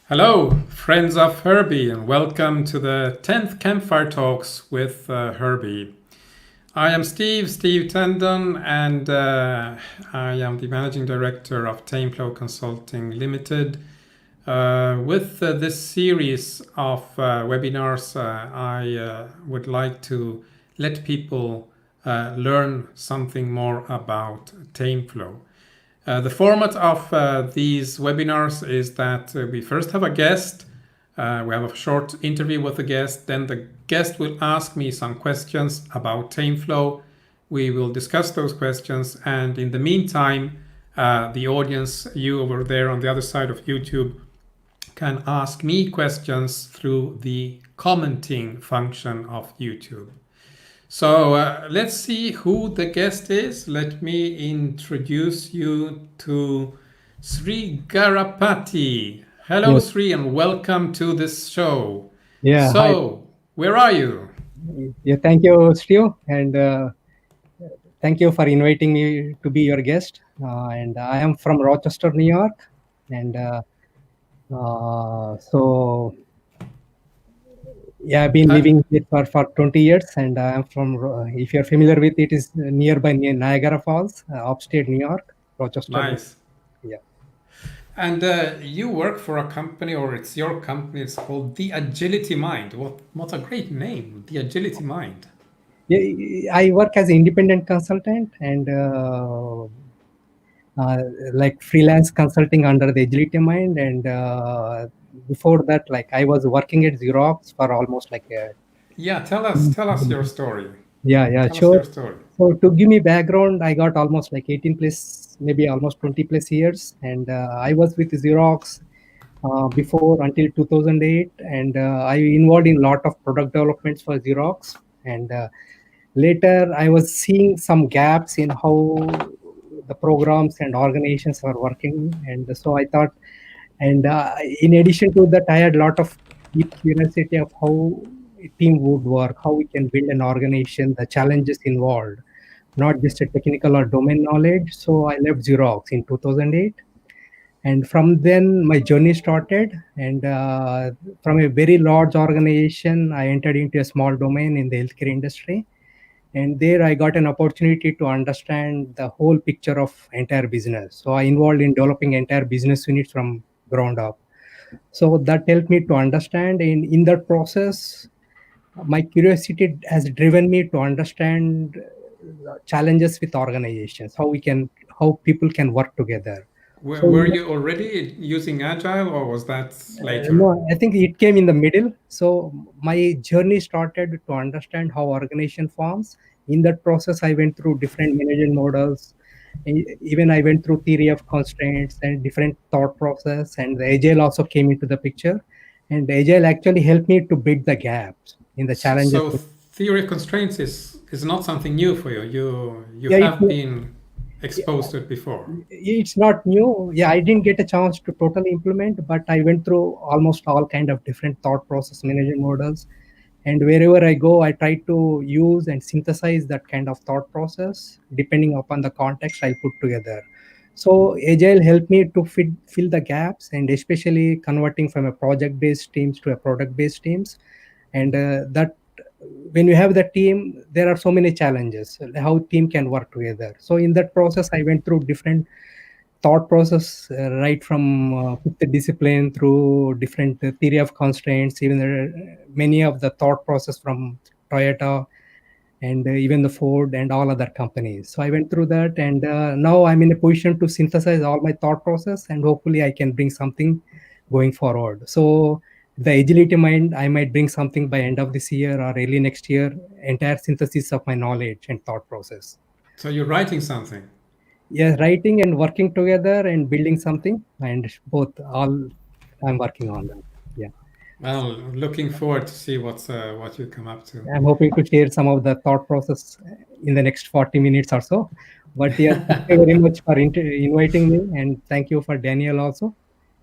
Hello, friends of Herbie, and welcome to the 10th Campfire Talks with Herbie. I am Steve Tendon, and I am the Managing Director of TameFlow Consulting Limited. With this series of webinars, I would like to let people learn something more about TameFlow. The format of these webinars is that we first have a guest. We have a short interview with the guest. Then the guest will ask me some questions about TameFlow. We will discuss those questions. And in the meantime, the audience, you over there on the other side of YouTube, can ask me questions through the commenting function of YouTube. So let's see who the guest is. Let me introduce you to Sri Garapati. Hello, Yes. Sri, and welcome to this show. Yeah. Hi. So, where are you? Yeah. Thank you, Steve, and thank you for inviting me to be your guest. And I am from Rochester, New York, and so yeah, I've been Uh, living here for 20 years, and I am from. If you're familiar with it, is nearby near Niagara Falls, upstate New York, Rochester. nice. Yeah. And you work for a company, or it's your company. It's called The Agility Mind. What a great name, The Agility Mind. Yeah, I work as an independent consultant and uh, like freelance consulting under the Agility Mind, and before that, like I was working at Xerox for almost like a. Yeah, tell us your story. Yeah, Tell us sure. your story. So to give me background, I got almost like 18 plus, maybe almost 20 plus years, and I was with Xerox before until 2008, and I involved in a lot of product developments for Xerox, and later I was seeing some gaps in how the programs and organizations are working, and so I thought, and in addition to that, I had a lot of deep curiosity of how a team would work, how we can build an organization, the challenges involved, not just a technical or domain knowledge. So I left Xerox in 2008, and from then my journey started. And from a very large organization, I entered into a small domain in the healthcare industry, and there I got an opportunity to understand the whole picture of entire business. So I involved in developing entire business units from ground up. So that helped me to understand, and in that process my curiosity has driven me to understand challenges with organizations, how people can work together. So Were you already using Agile, or was that later? no, I think it came in the middle. So my journey started to understand how organization forms. In that process, I went through different management models. Even I went through theory of constraints and different thought process, and the agile also came into the picture. And agile actually helped me to bridge the gaps in the challenges. So theory of constraints is not something new for you. You Yeah, have been exposed to it before. it's not new. Yeah, I didn't get a chance to totally implement, but I went through almost all kind of different thought process management models, and wherever I go I try to use and synthesize that kind of thought process depending upon the context I'll put together. So agile helped me to fill the gaps, and especially converting from a project based teams to a product based teams. And that when you have the team, there are so many challenges how team can work together. So in that process I went through different thought process, right from fifth discipline through different theory of constraints, even many of the thought process from Toyota, and even the Ford and all other companies. So I went through that, and now I'm in a position to synthesize all my thought process, and hopefully I can bring something going forward. So the agility mind, I might bring something by end of this year or early next year, entire synthesis of my knowledge and thought process. So you're writing something. Yeah, writing and working together and building something, and both all I'm working on that. Yeah. Well, looking forward to see what you come up to. I'm hoping to share some of the thought process in the next 40 minutes or so. But yeah, thank you very much for inviting me, and thank you for Daniel also,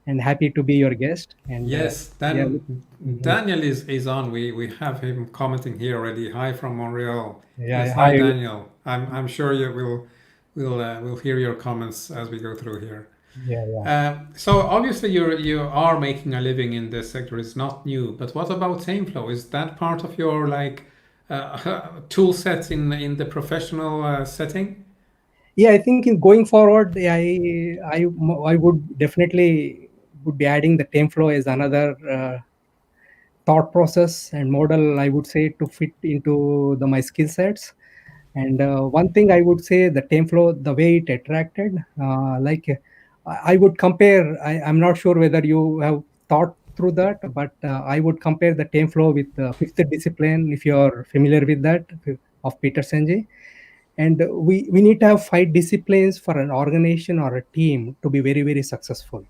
and happy to be your guest. And Yes, yeah, mhm. Daniel is on. We have him commenting here already. Hi from Montreal. Yes, Yeah, hi hi. Daniel. I'm sure you will we'll hear your comments as we go through here. Yeah, yeah. So obviously you are making a living in this sector. It's not new. But what about TameFlow? Is that part of your like tool sets in the professional setting? Yeah, I think in going forward, I would definitely would be adding the TameFlow as another thought process and model, I would say, to fit into my skill sets. And one thing I would say, the TameFlow, the way it attracted, I would compare. I'm not sure whether you have thought through that, but I would compare the TameFlow with the fifth discipline, if you're familiar with that, of Peter Senge. And we need to have 5 disciplines for an organization or a team to be very, very successful.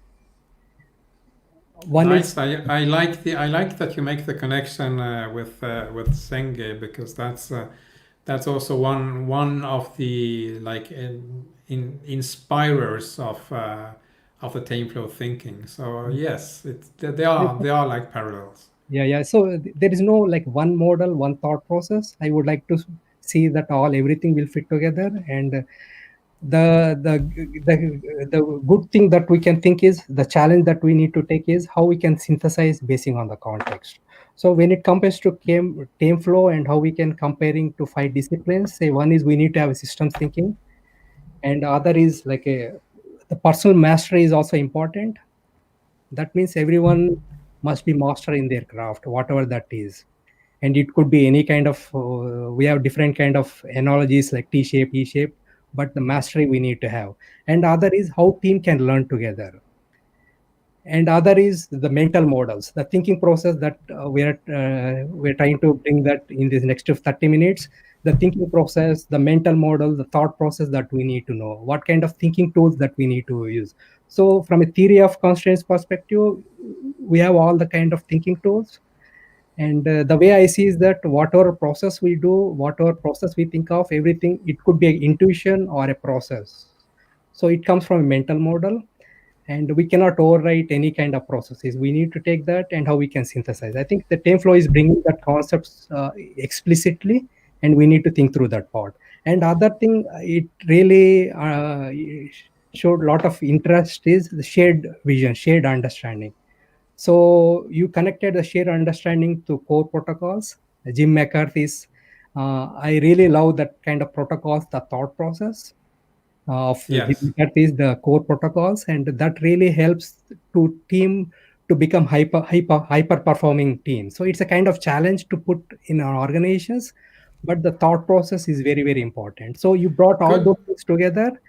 One Nice. is, I like that you make the connection with Senge, because that's also one of the like inspirers of the TameFlow thinking. So yes, they are like parallels. yeah, yeah. So there is no like one model, one thought process. I would like to see that everything will fit together. And the good thing that we can think is, the challenge that we need to take is how we can synthesize basing on the context. So when it comes to tame flow and how we can comparing to 5 disciplines, say one is we need to have a systems thinking, and other is like the personal mastery is also important. That means everyone must be master in their craft, whatever that is. And it could be any kind of we have different kind of analogies like T shape, E shape, but the mastery we need to have. And other is how team can learn together. And other is the mental models, the thinking process that we're trying to bring that in this next 30 minutes. The thinking process, the mental model, the thought process that we need to know, what kind of thinking tools that we need to use. So from a theory of constraints perspective, we have all the kind of thinking tools. And the way I see is that whatever process we do, whatever process we think of, everything, it could be an intuition or a process. So it comes from a mental model, and we cannot overwrite any kind of processes. We need to take that and how we can synthesize. I think the TameFlow is bringing that concepts explicitly, and we need to think through that part. And other thing, it really showed a lot of interest is the shared vision, shared understanding. So you connected the shared understanding to core protocols. Jim McCarthy's, I really love that kind of protocols, the thought process of Jim Yes. McCarthy's, the core protocols, and that really helps to team to become hyper performing team. So it's a kind of challenge to put in our organizations, but the thought process is very, very important. So you brought all Good. those things together,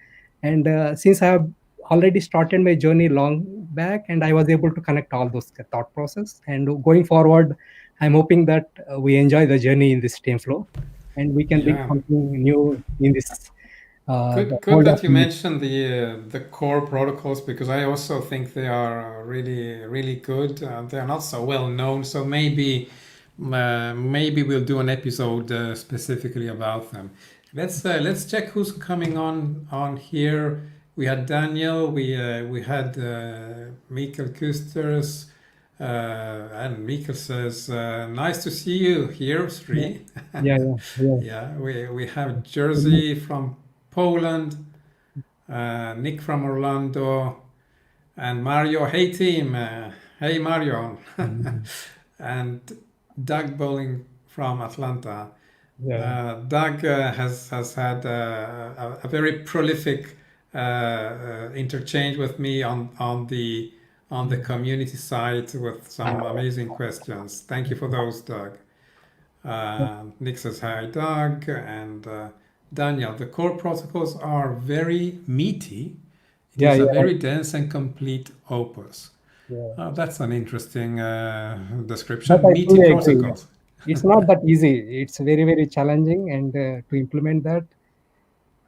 and since I have already started my journey long back, and I was able to connect all those thought process. And going forward, I'm hoping that we enjoy the journey in this team flow, and we can bring Yeah. something new in this the Good world of that you mentioned the core protocols, because I also think they are really good. They are not so well known, so maybe we'll do an episode specifically about them. Let's check who's coming on here. We had Daniel. We had Mikael Kusters. And Mikael says, "Nice to see you here, yeah, Sri." yeah, yeah, yeah. Yeah, we have Jersey from Poland, Nick from Orlando, and Mario. Hey team, hey Mario, Mhm. and Doug Bowling from Atlanta. Yeah, Doug has had a very prolific interchange with me on the community site with some amazing questions. Thank you for those, Doug. Nick says hi, Doug, and Daniel. The core protocols are very meaty. It yeah, is a yeah, very dense and complete opus. yeah. That's an interesting That description. I Meaty truly agree. protocols. It's not that easy. It's very, very challenging, and to implement that,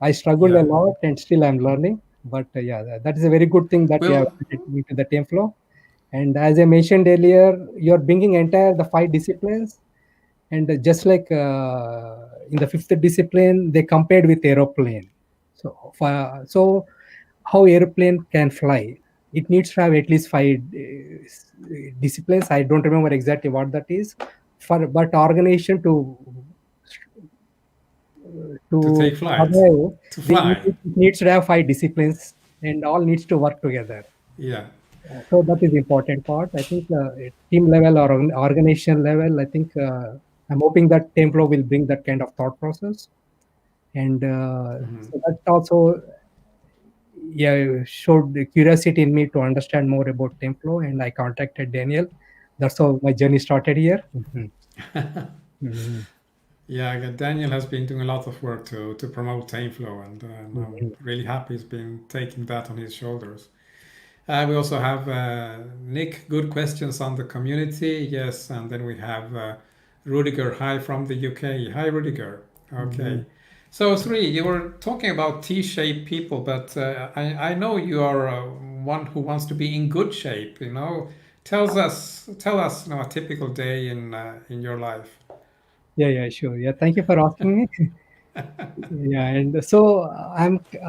I struggled a Yeah. lot, and still I'm learning. But yeah, that is a very good thing that you have Well, added into the team flow. And as I mentioned earlier, you're bringing entire the 5 disciplines, and just like in the fifth discipline, they compared with aeroplane. So how airplane can fly? It needs to have at least 5 disciplines. I don't remember exactly what that is. For but organization to to take flight, survive, to they fly. needs to have 5 disciplines and all needs to work together. Yeah. So that is important part. I think at team level or organization level, I think I'm hoping that TameFlow will bring that kind of thought process. And so that also, yeah, showed the curiosity in me to understand more about TameFlow. And I contacted Daniel. That's how my journey started here. Mhm. Yeah, Daniel has been doing a lot of work to promote TameFlow, and I'm Mhm. really happy he's been taking that on his shoulders. We also have Nick, good questions on the community. Yes, and then we have Rudiger, hi from the UK. Hi, Rudiger. Okay. Mhm. So, Sri, you were talking about T-shaped people, but I know you are one who wants to be in good shape. Tell us, a typical day in your life. Yeah, yeah, sure. Yeah, thank you for asking me. Yeah, and so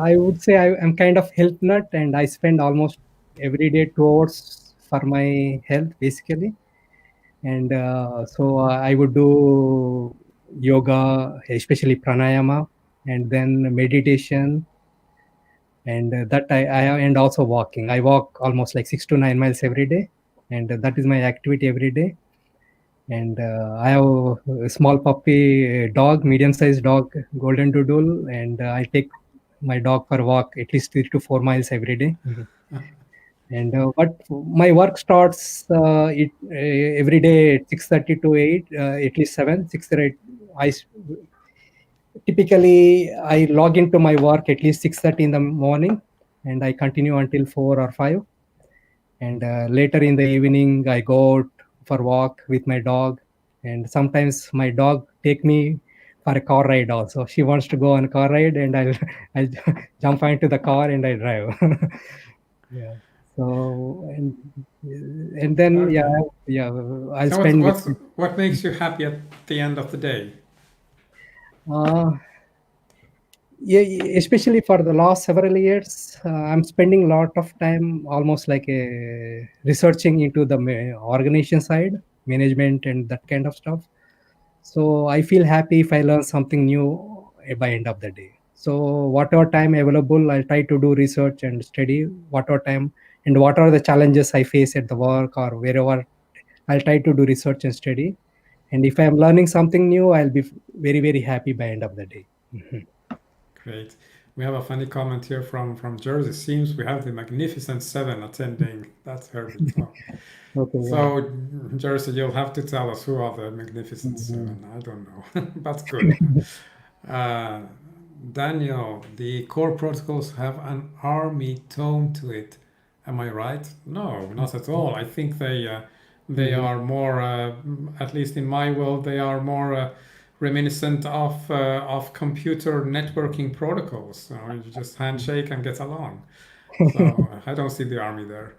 I would say I'm kind of health nut, and I spend almost every day 2 hours for my health, basically. And so I would do yoga, especially pranayama, and then meditation, and and also walking. I walk almost like 6 to 9 miles every day, and that is my activity every day. And I have a small puppy dog, medium-sized dog, golden doodle, and I take my dog for a walk at least 3 to 4 miles every day. Mhm. And but my work starts every day at 6:30 to 8, at least 7, 6:30. I typically I log into my work at least 6:30 in the morning, and I continue until 4 or 5. And later in the evening, I go out for walk with my dog, and sometimes my dog take me for a car ride also. She wants to go on a car ride, and I'll jump into the car and I drive. Yeah. So and then Okay. yeah, I'll So spend. what makes you happy at the end of the day? Uh, yeah, especially for the last several years, I'm spending a lot of time almost like researching into the organization side, management, and that kind of stuff. So I feel happy if I learn something new by end of the day. So whatever time available, I'll try to do research and study whatever time, and what are the challenges I face at the work or wherever. I'll try to do research and study. And if I'm learning something new, I'll be very, very happy by end of the day. Mhm. Great. We have a funny comment here from Jersey. Seems we have the Magnificent Seven attending. That's Herbie. Okay, yeah. So Jersey, you'll have to tell us who are the Magnificent Mhm. Seven. I don't know. That's good. Uh, Daniel, the core protocols have an army tone to it. Am I right? No, not at all. I think they Mhm. are more, at least in my world, they are more reminiscent of computer networking protocols. You just handshake and get along. So I don't see the army there.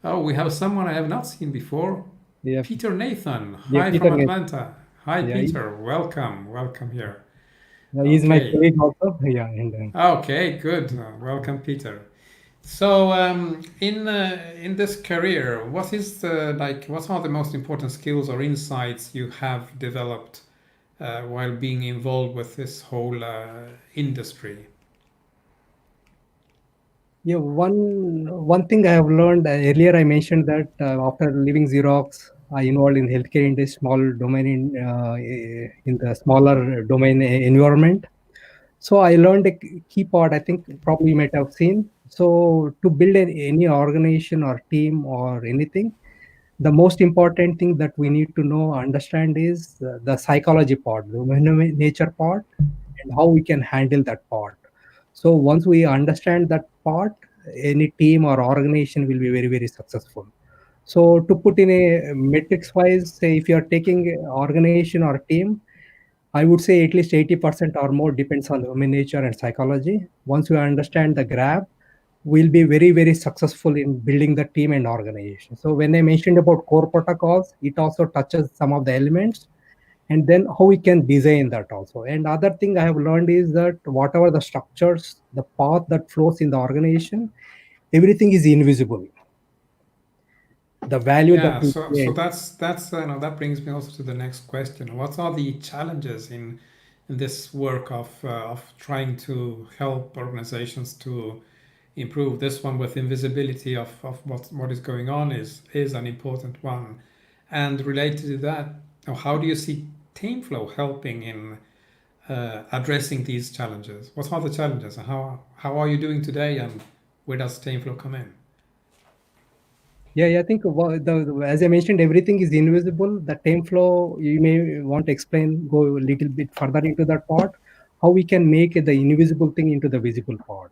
Oh, we have someone I have not seen before. Yeah, Peter Nathan. yeah, Hi Peter. from Atlanta. Hi, Yeah, Peter. Welcome. Welcome here. he's my Okay. colleague also. Yeah, and Okay, good. Welcome, Peter. So, in this career, what are the most important skills or insights you have developed while being involved with this whole industry? yeah, one thing I have learned earlier, I mentioned that after leaving Xerox, I involved in healthcare in this small domain in the smaller domain environment. So I learned a key part. I think probably you might have seen. So to build any organization or team or anything, the most important thing that we need to know understand is the psychology part, the human nature part, and how we can handle that part. So once we understand that part, any team or organization will be very, very successful. So to put in a metrics wise, say if you are taking a organization or team, I would say at least 80% or more depends on human nature and psychology. Once we understand the graph, we'll be very, very successful in building the team and organization. So when I mentioned about core protocols, it also touches some of the elements, and then how we can design that also. And other thing I have learned is that whatever the structures, the path that flows in the organization, everything is invisible. The value that Yeah, we so create. that's that brings me also to the next question. What are the challenges in this work of trying to help organizations to improve. This one with invisibility of what is going on is an important one. And related to that, how do you see TameFlow helping in addressing these challenges? What are the challenges, and how are you doing today, and where does TameFlow come in? Yeah, I think as I mentioned, everything is invisible. The time flow, you may want to explain, go a little bit further into that part, how we can make the invisible thing into the visible part.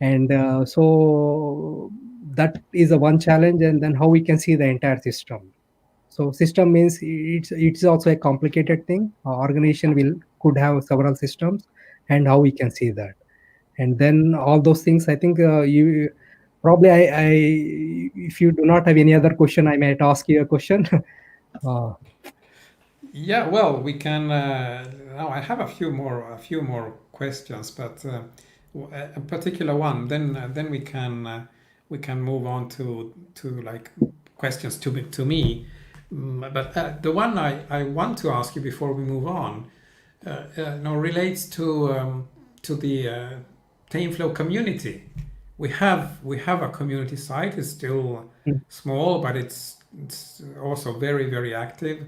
And so that is a one challenge, and then how we can see the entire system. So system means it's also a complicated thing. Organization could have several systems, and how we can see that. And then all those things, I think you probably I if you do not have any other question, I might ask you a question. uh, Yeah, well, we can. Now I have a few more questions, but a particular one. Then we can move on to like questions to me. But the one I want to ask you before we move on, now relates to the TameFlow community. We have a community site. It's still small, but it's also very active.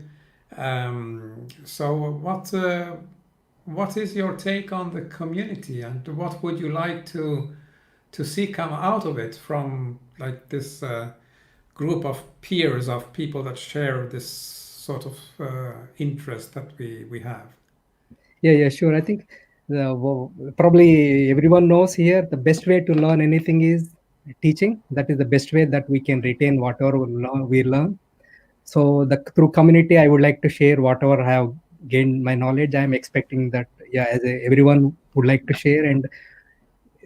So what is your take on the community, and what would you like to see come out of it from like this group of peers of people that share this sort of interest that we have? yeah, sure. I think probably everyone knows here the best way to learn anything is teaching. That is the best way that we can retain whatever we learn. So through community, I would like to share whatever I have gained my knowledge. I am expecting that, yeah, everyone would like to share, and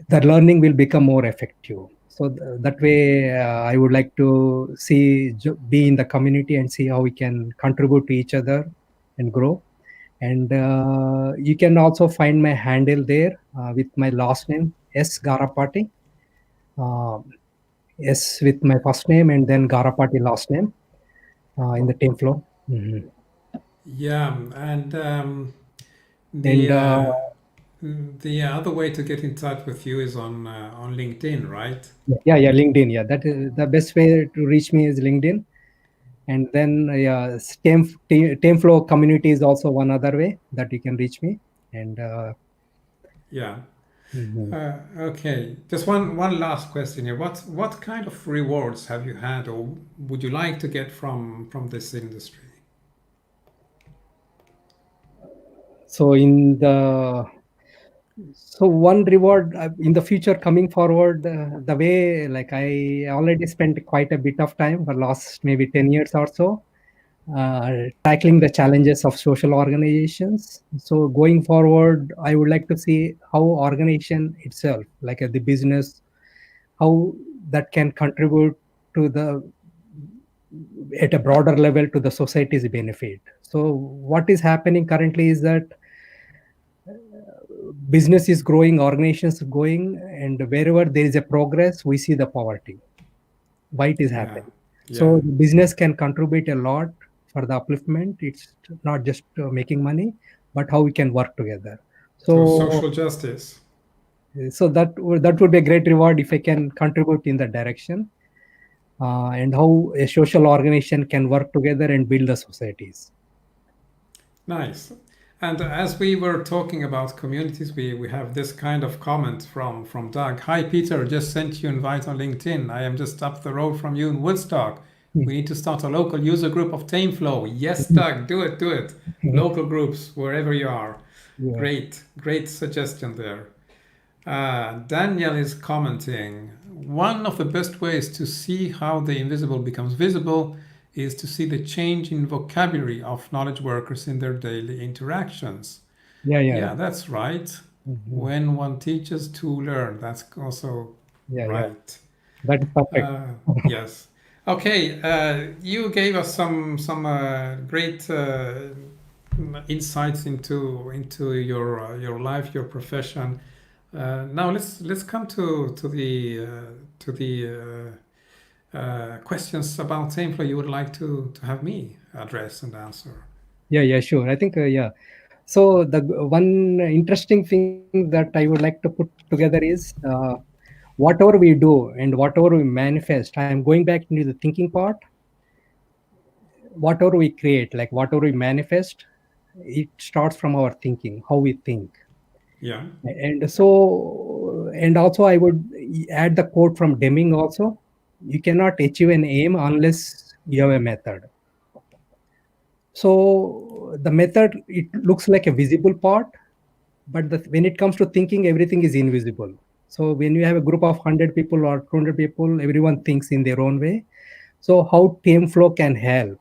the learning will become more effective. So that way, I would like to be in the community and see how we can contribute to each other and grow. And you can also find my handle there with my last name, S Garapati. Uh, S with my first name and then Garapati last name in the TameFlow. Mhm. Yeah, and And the the other way to get in touch with you is on LinkedIn, right? yeah, LinkedIn. Yeah, that is the best way to reach me is LinkedIn. And then yeah, TameFlow community is also one other way that you can reach me. And Yeah. mhm. Okay, just one last question here. What kind of rewards have you had, or would you like to get from this industry? So one reward in the future coming forward, the way like I already spent quite a bit of time for last maybe 10 years or so tackling the challenges of social organizations. So going forward, I would like to see how organization itself, like the business, how that can contribute to the at a broader level to the society's benefit. So what is happening currently is that business is growing, organizations are growing, and wherever there is a progress, we see the poverty. Why it is Yeah, happening? yeah. So business can contribute a lot for the upliftment. It's not just making money, but how we can work together. To So social justice. that would be a great reward if I can contribute in that direction, and how a social organization can work together and build the societies. Nice. And as we were talking about communities, we have this kind of comment from Doug. Hi, Peter, just sent you invite on LinkedIn. I am just up the road from you in Woodstock. Hmm. We need to start a local user group of TameFlow. Yes, Doug, do it, do it. Local groups, wherever you are. Yeah. Great suggestion there. Daniel is commenting. One of the best ways to see how the invisible becomes visible is to see the change in vocabulary of knowledge workers in their daily interactions. Yeah. Yeah, that's right. Mhm. When one teaches to learn, that's also Yeah. right. That is perfect. Yes. Okay, you gave us some great insights into your life, your profession. Now let's come to the questions about TameFlow you would like to have me address and answer. Yeah, sure. I think yeah. So the one interesting thing that I would like to put together is whatever we do and whatever we manifest, I am going back into the thinking part. Whatever we create, like whatever we manifest, it starts from our thinking, how we think. Yeah. And so, and also I would add the quote from Deming also: you cannot achieve an aim unless you have a method. So the method, it looks like a visible part, but when it comes to thinking, everything is invisible. So when you have a group of 100 people or 200 people, everyone thinks in their own way. So how TameFlow can help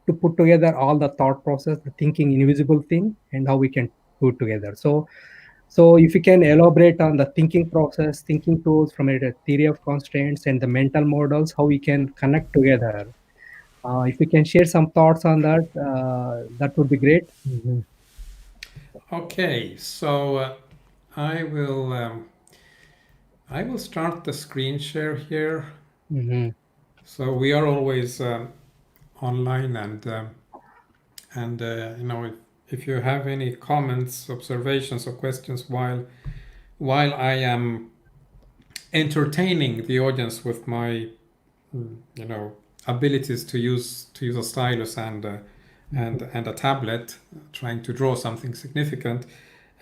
to put together all the thought process, the thinking invisible thing, and how we can do it together. So if you can elaborate on the thinking process, thinking tools from a theory of constraints and the mental models, how we can connect together. If you can share some thoughts on that, that would be great. Okay, so I will um, I will start the screen share here. Mm-hmm. So we are always online, and if you have any comments, observations, or questions while I am entertaining the audience with my you know abilities to use a stylus and a tablet, trying to draw something significant.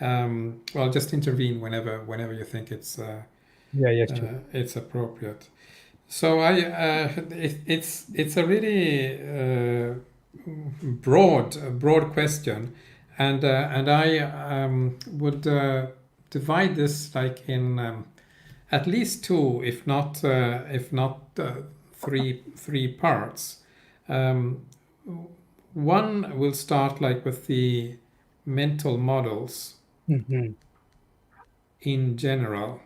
Well, just intervene whenever you think Yeah, yes, sure. it's appropriate. So it's a really broad question, and I would divide this like in at least two, if not three parts. Um, One will start like with the mental models Mm-hmm. in general.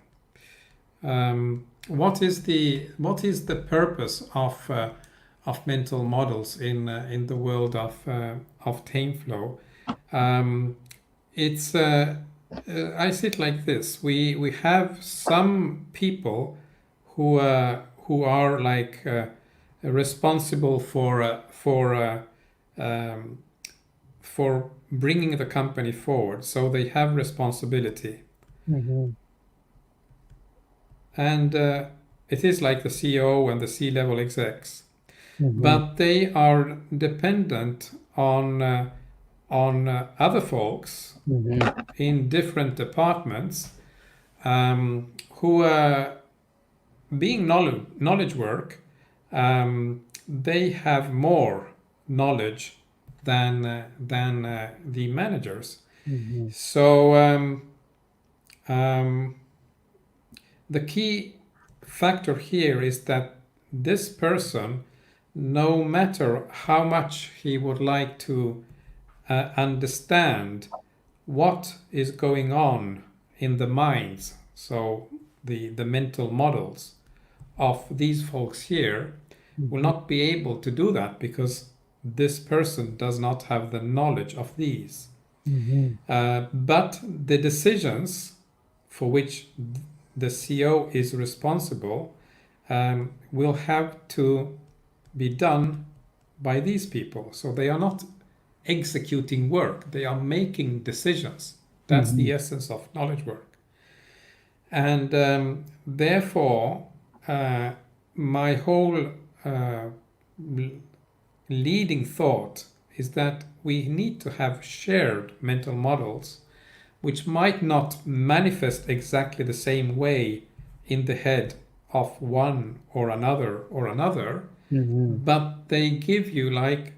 What is the purpose of mental models in the world of TameFlow? It's I see it like this. We have some people who are like responsible um, for bringing the company forward. So they have responsibility, Mm-hmm. and it is like the CEO and the C-level execs, Mm-hmm. but they are dependent on other folks Mm-hmm. in different departments who being knowledge work, they have more knowledge than the managers. Mm-hmm. So um, the key factor here is that this person, no matter how much he would like to understand what is going on in the minds, so the mental models of these folks here, will Mm-hmm. not be able to do that because this person does not have the knowledge of these. Mm-hmm. But the decisions for which the CEO is responsible will have to be done by these people. So they are not executing work, they are making decisions. That's Mm-hmm. the essence of knowledge work. And therefore, my whole uh, leading thought is that we need to have shared mental models which might not manifest exactly the same way in the head of one or another, Mm-hmm. but they give you like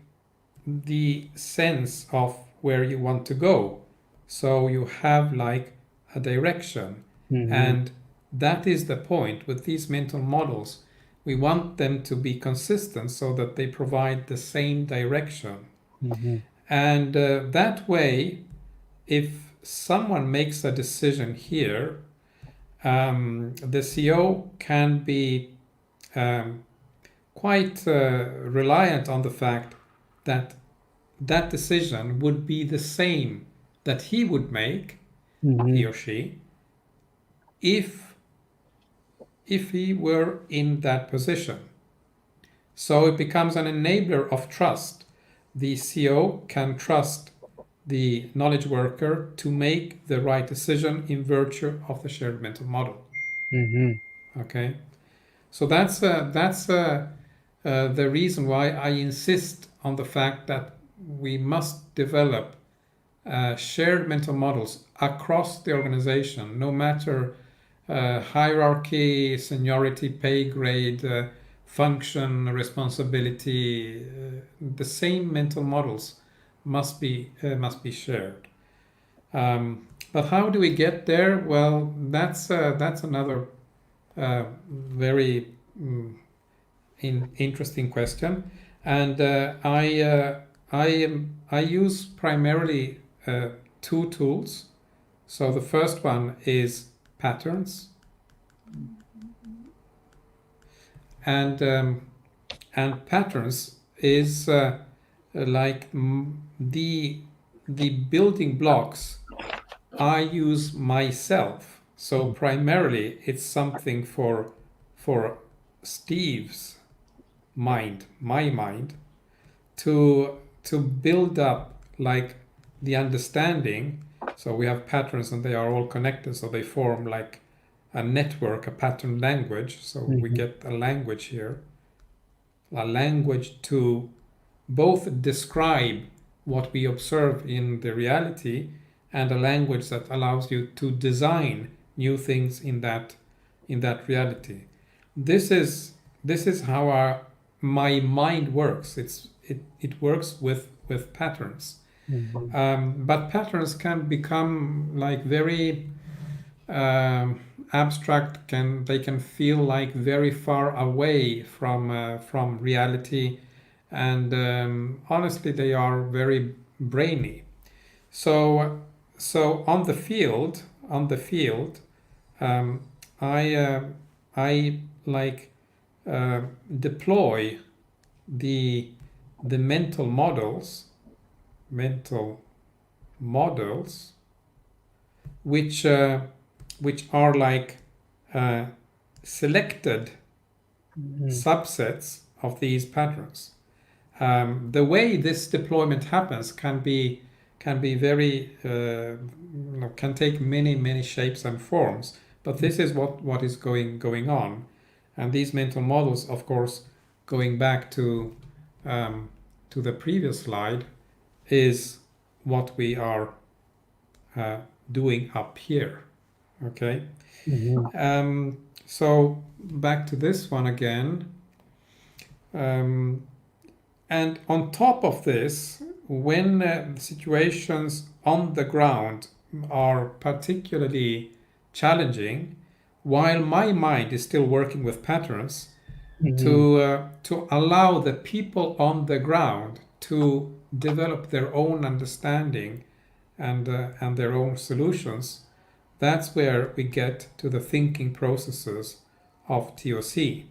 the sense of where you want to go. So you have like a direction. Mm-hmm. And that is the point with these mental models. We want them to be consistent so that they provide the same direction. Mm-hmm. And that way, if someone makes a decision here, the CEO can be um, quite reliant on the fact that that decision would be the same that he would make, Mm-hmm. he or she, if he were in that position. So it becomes an enabler of trust. The CEO can trust the knowledge worker to make the right decision in virtue of the shared mental model. Mm-hmm. Okay, so that's the reason why I insist on the fact that we must develop shared mental models across the organization, no matter hierarchy, seniority, pay grade, function, responsibility. The same mental models must be shared. But how do we get there? Well, that's another very interesting question, and I use primarily two tools. So the first one is patterns, and patterns is like the building blocks I use myself. So primarily, it's something for Steve's mind, my mind, to build up like the understanding. So we have patterns, and they are all connected, so they form like a network, a pattern language. So we get a language here, a language to both describe what we observe in the reality, and a language that allows you to design new things in that reality. This is how my mind works. It works with patterns. But patterns can become like very abstract. They can feel like very far away from reality, and honestly, they are very brainy. So on the field, um, I I like deploy the mental mental models, which are like selected subsets of these patterns. The way this deployment happens can be very can take many shapes and forms. But this is what is going on, and these mental models, of course, going back to the previous slide, is what we are doing up here. Okay. So back to this one again. And on top of this, when situations on the ground are particularly challenging, while my mind is still working with patterns, to allow the people on the ground to develop their own understanding and their own solutions, that's where we get to the thinking processes of TOC.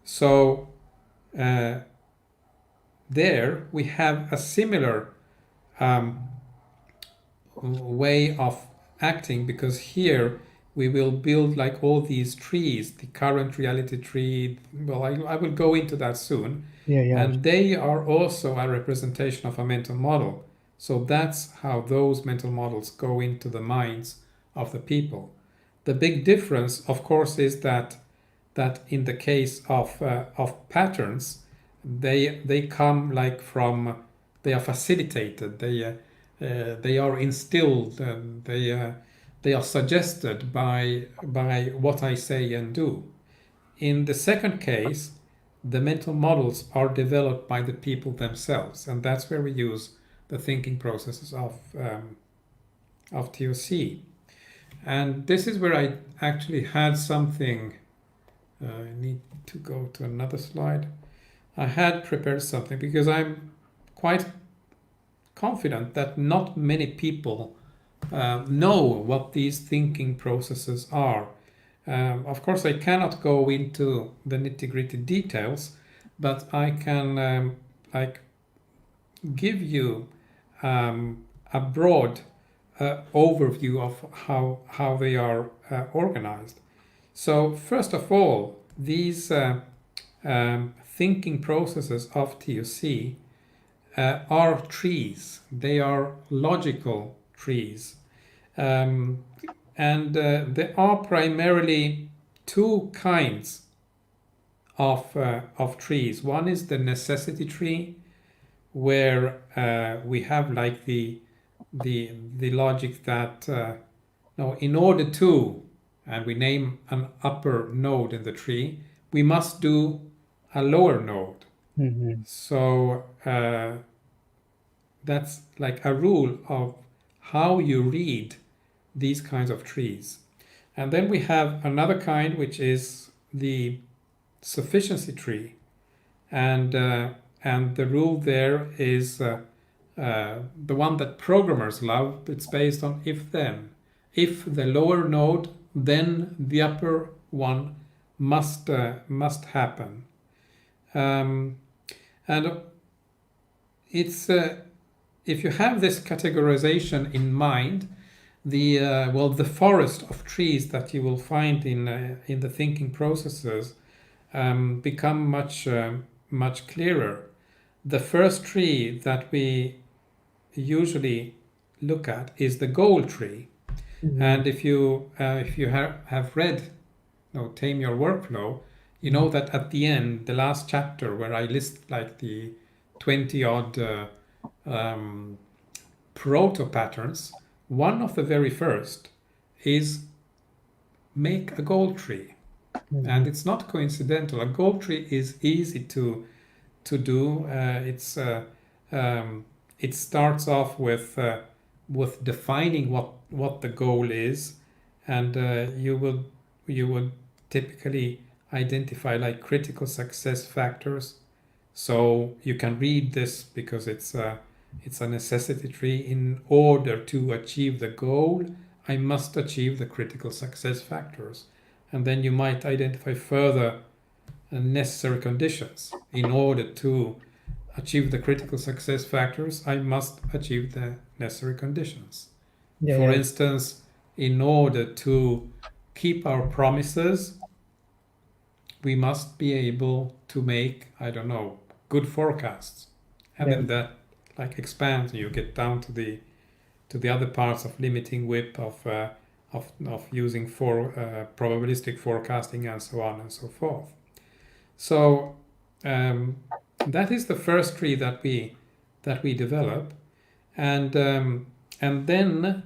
So there we have a similar way of acting, because here we will build like all these trees, the current reality tree. Well, I will go into that soon. And they are also a representation of a mental model. So that's how those mental models go into the minds of the people. The big difference, of course, is that in the case of patterns, they come like from, they are facilitated, they are instilled, and they are suggested by what I say and do. In the second case, the mental models are developed by the people themselves, and that's where we use the thinking processes of TOC. And this is where I actually had something. I need to go to another slide. I had prepared something because I'm quite confident that not many people know what these thinking processes are. Of course, I cannot go into the nitty-gritty details, but I can like give you a broad overview of how they are organized. So first of all, these thinking processes of TOC are trees. They are logical trees, and they are primarily two kinds of trees. One is the necessity tree, where we have like the logic that no, in order to, and we name an upper node in the tree, we must do a lower node. Mhm. So that's like a rule of how you read these kinds of trees. And then we have another kind, which is the sufficiency tree, and the rule there is the one that programmers love. It's based on if-then. If the lower node, then the upper one must happen. And it's if you have this categorization in mind, the the forest of trees that you will find in the thinking processes become much clearer. The first tree that we usually look at is the goal tree, and if you have read Tame Your Workflow, you know that at the end, the last chapter where I list like the 20 odd proto patterns, one of the very first is make a goal tree. And it's not coincidental. A goal tree is easy to do. It starts off with defining what the goal is, and you would typically identify like critical success factors. So you can read this because it's a necessity tree. In order to achieve the goal, I must achieve the critical success factors. And then you might identify further necessary conditions. In order to achieve the critical success factors, I must achieve the necessary conditions. Yeah, For yeah. instance, in order to keep our promises, we must be able to make, I don't know, good forecasts. And Yeah. then that like expands, and you get down to the other parts of limiting WIP, of using probabilistic forecasting, and so on and so forth. So that is the first tree that we develop, and then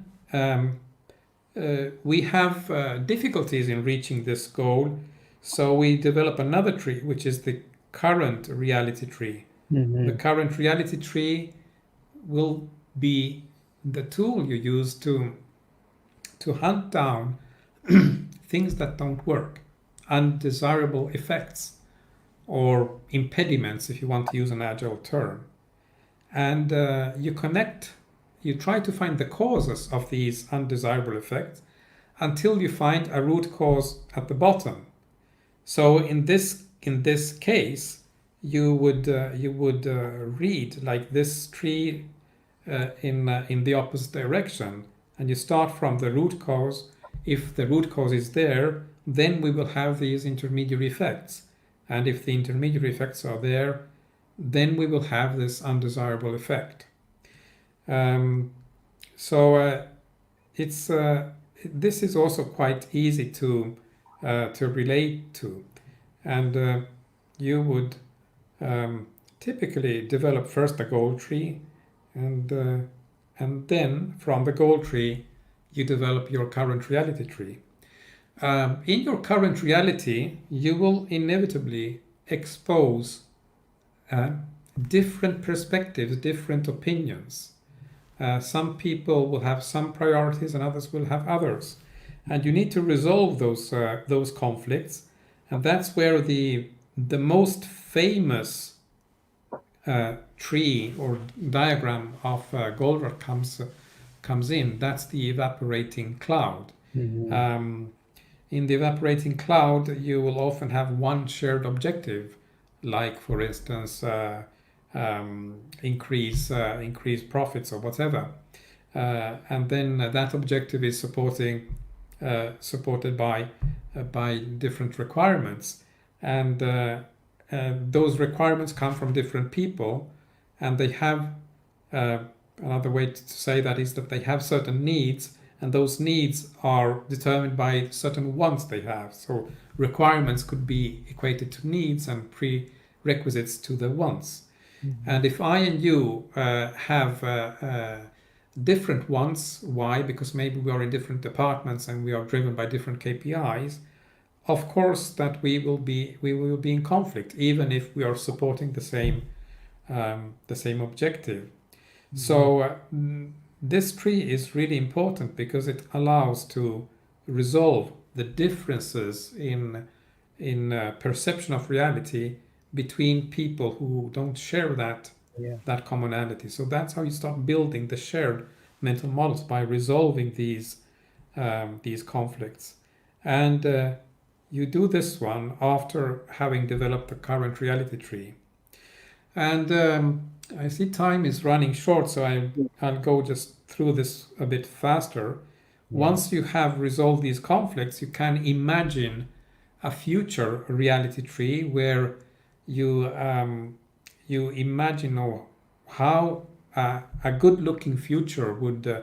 we have difficulties in reaching this goal. So we develop another tree, which is the current reality tree. The current reality tree will be the tool you use to hunt down things that don't work, undesirable effects, or impediments, if you want to use an agile term. And you try to find the causes of these undesirable effects until you find a root cause at the bottom. So in this case, you would read like this tree in the opposite direction, and you start from the root cause. If the root cause is there, then we will have these intermediary effects, and if the intermediary effects are there, then we will have this undesirable effect. So it's this is also quite easy to relate to, and you would typically develop first a goal tree, and then from the goal tree you develop your current reality tree. In your current reality, you will inevitably expose different perspectives, different opinions. Some people will have some priorities and others will have others. And you need to resolve those conflicts. And that's where the most famous tree or diagram of Goldberg comes in. That's the evaporating cloud. In the evaporating cloud, you will often have one shared objective, like, for instance, increase profits or whatever, and then that objective is supported by different requirements, and those requirements come from different people, and they have another way to say that is that they have certain needs, and those needs are determined by certain wants they have. So requirements could be equated to needs and prerequisites to the wants. And if I and you have different wants, why? Because maybe we are in different departments and we are driven by different KPIs. Of course, that we will be in conflict, even if we are supporting the same objective. So this tree is really important because it allows to resolve the differences in perception of reality between people who don't share that commonality. So that's how you start building the shared mental models, by resolving these conflicts. And you do this one after having developed the current reality tree. And I see time is running short, so I'll go just through this a bit faster. Once you have resolved these conflicts, you can imagine a future reality tree where you imagine how a good-looking future would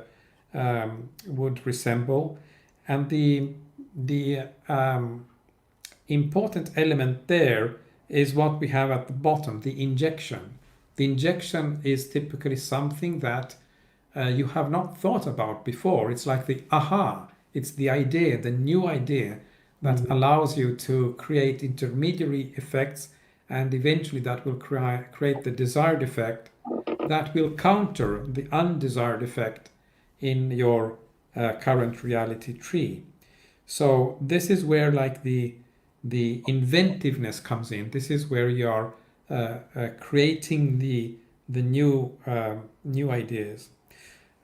resemble, and the important element there is what we have at the bottom, the injection. The injection is typically something that you have not thought about before. It's like the aha. It's the idea, the new idea that allows you to create intermediary effects, and eventually that will create the desired effect that will counter the undesired effect in your current reality tree. So this is where like the inventiveness comes in. This is where you are creating the new ideas.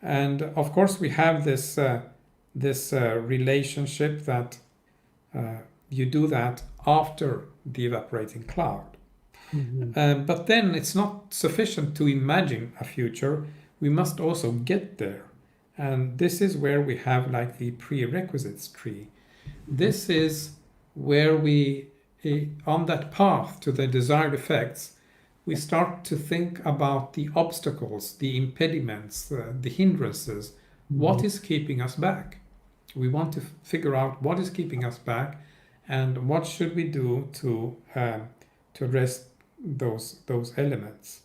And of course we have this relationship that you do that after the evaporating cloud. But then it's not sufficient to imagine a future. We must also get there. And this is where we have like the prerequisites tree. This is where we, on that path to the desired effects, we start to think about the obstacles, the impediments, the hindrances. What is keeping us back? We want to figure out what is keeping us back and what should we do to address those elements.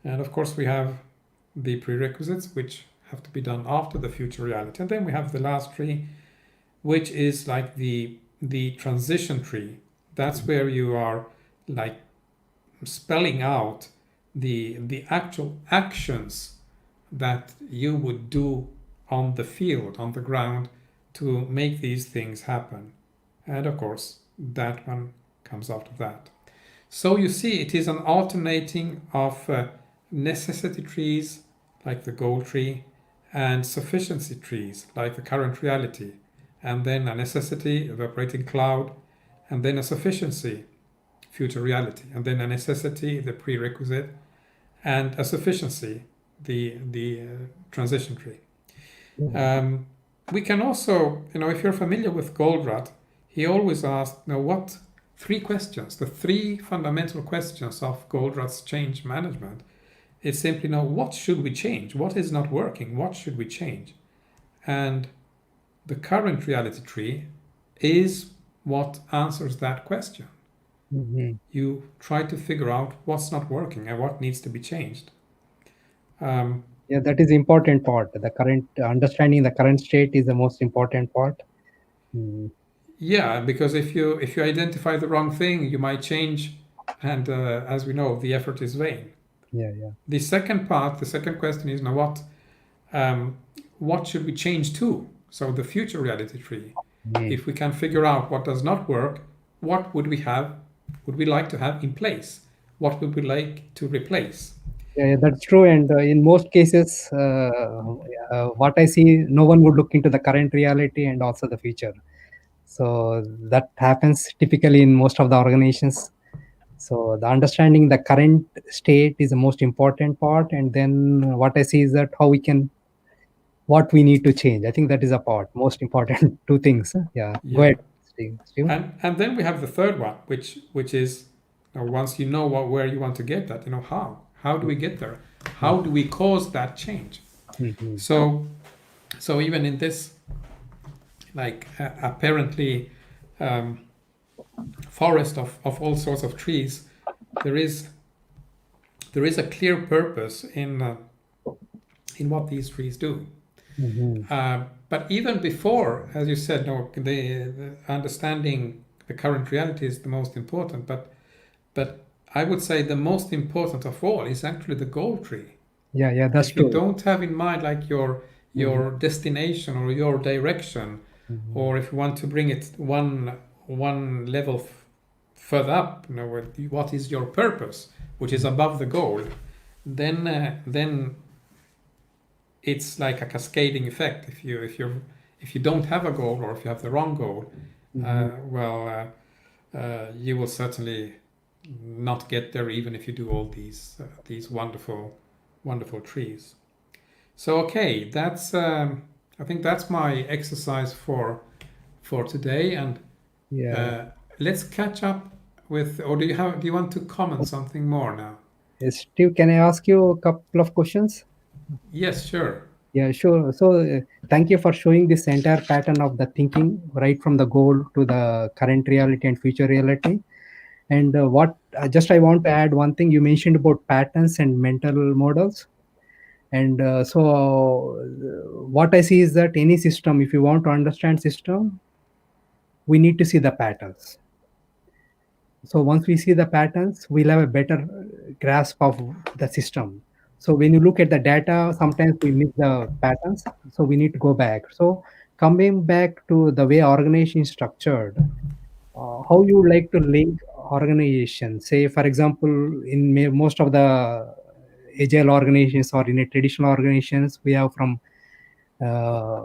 And of course we have the prerequisites, which have to be done after the future reality. And then we have the last tree, which is like the transition tree. That's where you are like spelling out the actual actions that you would do on the field, on the ground, to make these things happen. And of course that one comes after that. So you see, it is an alternating of necessity trees like the goal tree and sufficiency trees like the current reality, and then a necessity, evaporating cloud, and then a sufficiency, future reality, and then a necessity, the prerequisite, and a sufficiency, the transition tree. We can also, if you're familiar with Goldratt, he always asked, what three questions, the three fundamental questions of Goldratt's change management. It's simply what should we change? What is not working? What should we change? And the current reality tree is what answers that question. You try to figure out what's not working and what needs to be changed. That is important part. The current understanding the current state is the most important part. Yeah, because if you identify the wrong thing, you might change, and as we know, the effort is vain. The second part, the second question is what should we change to? So the future reality tree. If we can figure out what does not work, what would we like to have in place? What would we like to replace? Yeah, that's true. And in most cases, what I see, no one would look into the current reality and also the future. So that happens typically in most of the organizations. So the understanding the current state is the most important part. And then what I see is that what we need to change. I think that is a part, most important two things. Yeah. Go ahead, Steve. And then we have the third one, which is once you know where you want to get that, how do we get there? How do we cause that change? So So even in this, like apparently um, forest of all sorts of trees, there is a clear purpose in what these trees do. Mhm. But even before, as you said, no, the understanding the current reality is the most important. But I would say the most important of all is actually the goal tree. Yeah, yeah, that's If you true. don't have in mind like Mhm. your destination or your direction, Mhm. or if you want to bring it one level further up, what is your purpose, which is above the goal, then it's like a cascading effect. If you don't have a goal, or if you have the wrong goal, Mhm. you will certainly not get there, even if you do all these wonderful trees. So okay, that's I think that's my exercise for today, and Yeah. uh, let's catch up with. Or do you want to comment something more now? Yes, Steve, can I ask you a couple of questions? Yes, sure. Yeah, sure. So, thank you for showing this entire pattern of the thinking, right from the goal to the current reality and future reality. And what just I want to add one thing. You mentioned about patterns and mental models. And what I see is that any system, if you want to understand system, we need to see the patterns. So once we see the patterns, we'll have a better grasp of the system. So when you look at the data, sometimes we miss the patterns, so we need to go back. So coming back to the way organization is structured, how you would like to link organization, say for example, in most of the agile organizations or in a traditional organizations, we have uh,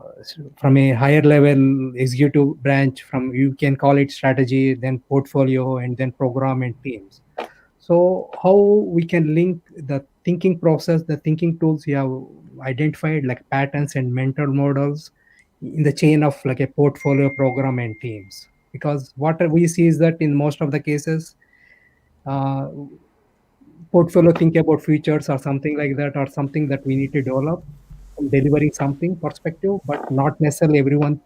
from a higher level executive branch, from you can call it strategy, then portfolio, and then program and teams. So how we can link the thinking process, the thinking tools you have identified, like patterns and mental models, in the chain of like a portfolio, program and teams. Because what we see is that in most of the cases, uh, portfolio think about futures or something like that, or something that we need to develop from delivering something perspective, but not necessarily everyone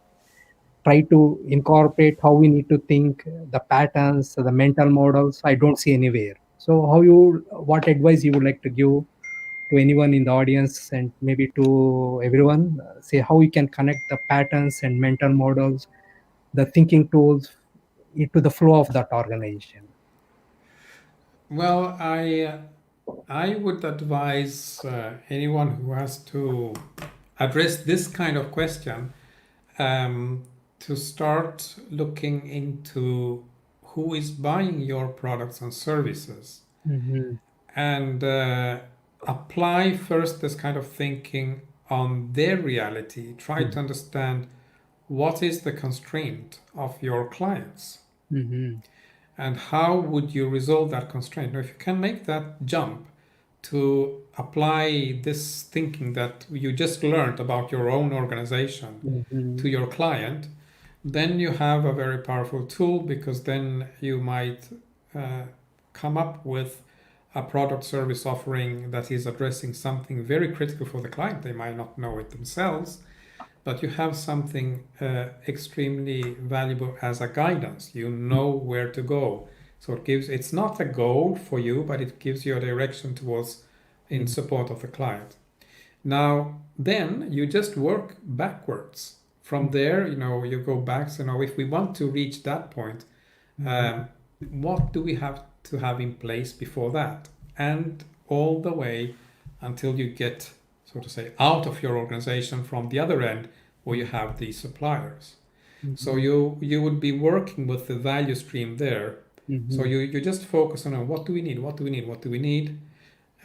try to incorporate how we need to think, the patterns, the mental models. I don't see anywhere. So what advice you would like to give to anyone in the audience, and maybe to everyone, say how you can connect the patterns and mental models, the thinking tools, into the flow of that organization. Well, I would advise anyone who has to address this kind of question to start looking into who is buying your products and services, Mhm. and apply first this kind of thinking on their reality. Try to Mhm. understand what is the constraint of your clients, Mhm. and how would you resolve that constraint. Now, if you can make that jump to apply this thinking that you just learned about your own organization to Mhm. your client, then you have a very powerful tool, because then you might uh, come up with a product service offering that is addressing something very critical for the client. They might not know it themselves, but you have something extremely valuable as a guidance. You know where to go. So it's not a goal for you, but it gives you a direction towards in Mhm. support of the client. Now, then you just work backwards. From there, you go back. So now, if we want to reach that point, Mhm. um, what do we have to have in place before that? And all the way until you get, so to say, out of your organization from the other end, where you have these suppliers. So Mhm. you would be working with the value stream there. So Mhm. you just focus on what do we need, what do we need, what do we need,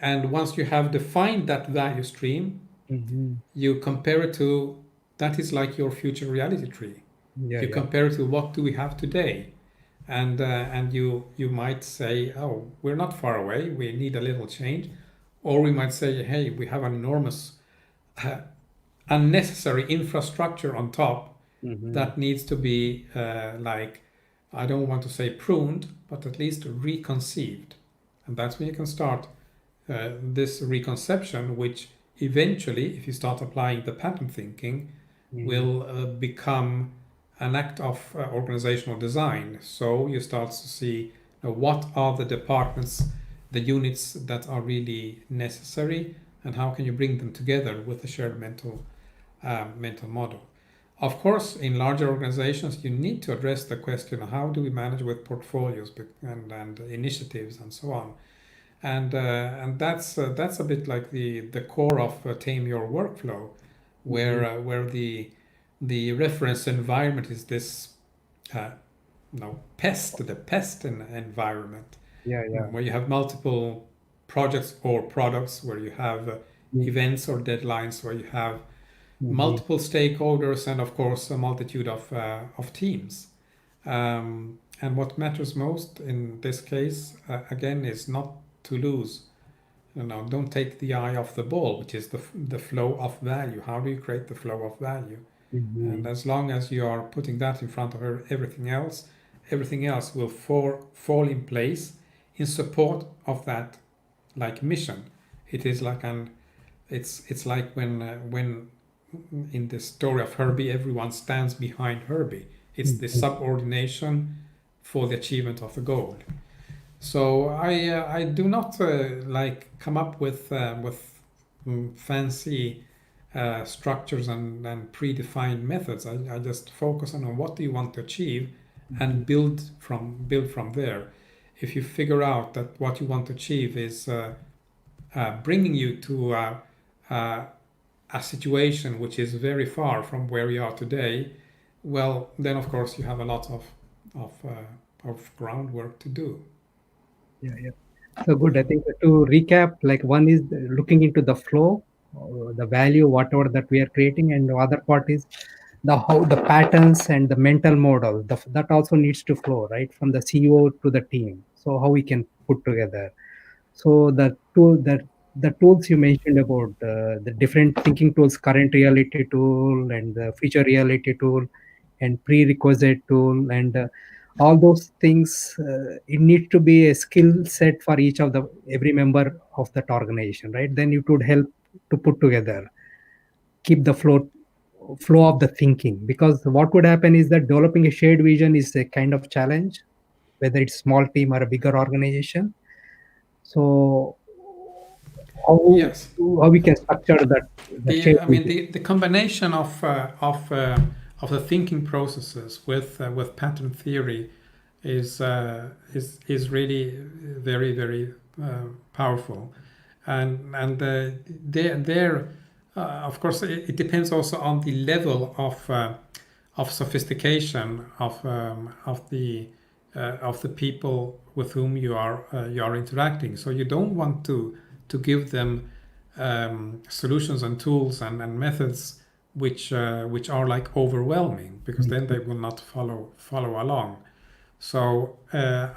and once you have defined that value stream, Mhm. you compare it to, that is like your future reality tree. Yeah, You yeah. compare it to what do we have today, and you might say, oh, we're not far away, we need a little change. Or we might say, hey, we have an enormous uh, unnecessary infrastructure on top Mhm. that needs to be like, I don't want to say pruned, but at least reconceived. And that's when you can start this reconception, which eventually, if you start applying the pattern thinking, will become an act of organizational design. So you start to see what are the departments, the units that are really necessary, and how can you bring them together with a shared mental model. Of course, in larger organizations, you need to address the question: how do we manage with portfolios and initiatives and so on? And that's a bit like the core of Tame Your Workflow, where the reference environment is this uh, the pest environment, Yeah, yeah. where you have multiple projects or products, where you have events or deadlines, where you have Mm-hmm. multiple stakeholders, and of course a multitude of teams. And what matters most in this case, again, is not to lose. Don't take the eye off the ball, which is the flow of value. How do you create the flow of value? Mm-hmm. And as long as you are putting that in front of everything else will fall in place in support of that, like mission. It is like it's like when in the story of Herbie, everyone stands behind Herbie. It's the Mm-hmm. subordination for the achievement of the goal. So I do not like come up with fancy structures and predefined methods. I just focus on what do you want to achieve, and build from there. If you figure out that what you want to achieve is bringing you to uh, a situation which is very far from where you are today, well, then of course you have a lot of groundwork to do. Yeah, yeah. So good. I think to recap, like one is looking into the flow, the value, whatever that we are creating, and the other part is the how the patterns and the mental model. That also needs to flow right from the CEO to the team. So how we can put together. So the tools you mentioned about the different thinking tools, current reality tool and the future reality tool and prerequisite tool and all those things, it needs to be a skill set for each of the every member of that organization, right? Then it would help to put together, keep the flow of the thinking, because what would happen is that developing a shared vision is a kind of challenge, whether it's small team or a bigger organization. So how Yes. how we can structure that The shared I mean vision. the combination of the thinking processes with pattern theory is really very powerful, and there of course it depends also on the level of sophistication of the people with whom you are interacting. So you don't want to give them solutions and tools and methods which are like overwhelming, because then they will not follow along. So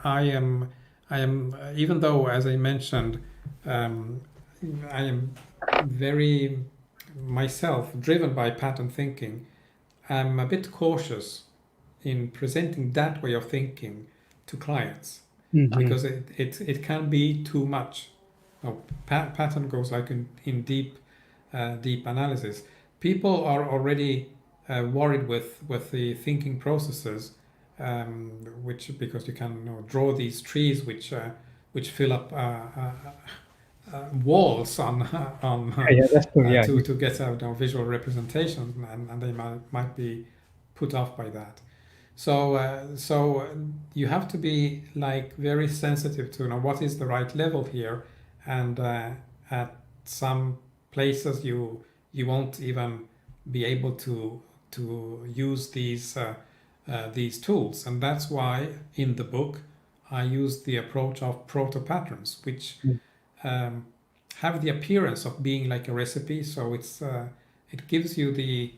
I am even though, as I mentioned, um, I am very myself driven by pattern thinking. I'm a bit cautious in presenting that way of thinking to clients, Mm-hmm. because it can be too much. Now, pattern goes like in deep analysis. People are already worried with the thinking processes, which, because you can draw these trees which fill up walls on on Yeah, yeah, that's true. Yeah, to get a visual representation, and they might be put off by that. So you have to be like very sensitive to know what is the right level here, and at some places you won't even be able to use these tools, and that's why in the book I use the approach of proto patterns, which yeah. um, have the appearance of being like a recipe. So it gives you the